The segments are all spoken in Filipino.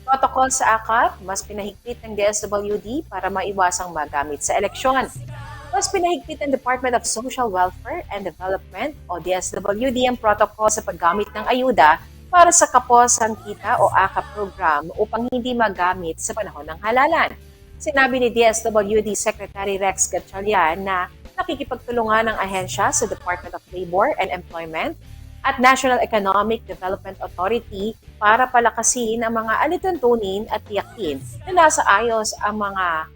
Protocol sa AKAP, mas pinahigpit ng DSWD para maiwasang magamit sa eleksyon. Mas pinahigpit ng Department of Social Welfare and Development o DSWD ang protocol sa paggamit ng ayuda para sa kaposang kita o AKAP program upang hindi magamit sa panahon ng halalan. Sinabi ni DSWD Secretary Rex Gatchalian na nakikipagtulungan ng ahensya sa Department of Labor and Employment at National Economic Development Authority para palakasin ang mga alituntunin at tiyakin na nasa ayos ang mga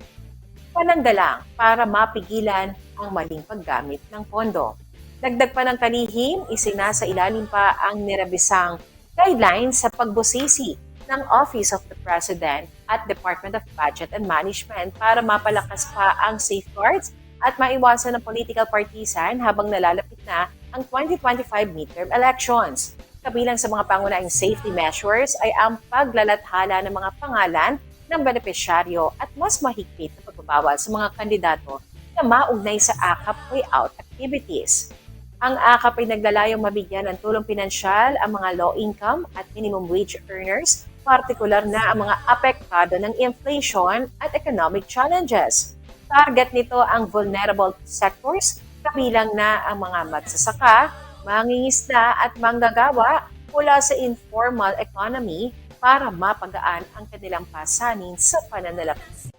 pananggalang para mapigilan ang maling paggamit ng pondo. Dagdag pa ng kalihim, isinasa ilalim pa ang nirabisang guidelines sa pagbusisi ng Office of the President at Department of Budget and Management para mapalakas pa ang safeguards at maiwasan ng political partisan habang nalalapit na ang 2025 midterm elections. Kabilang sa mga pangunahing safety measures ay ang paglalathala ng mga pangalan ng benepisyaryo at mas mahigpit na pagbabawal sa mga kandidato na maugnay sa AKAP payout activities. Ang AKAP ay naglalayong mabigyan ng tulong pinansyal ang mga low-income at minimum wage earners, partikular na ang mga apektado ng inflation at economic challenges. Target nito ang vulnerable sectors, kabilang na ang mga magsasaka, mangingisda at manggagawa mula sa informal economy para mapagaan ang kanilang pasanin sa pananalapi.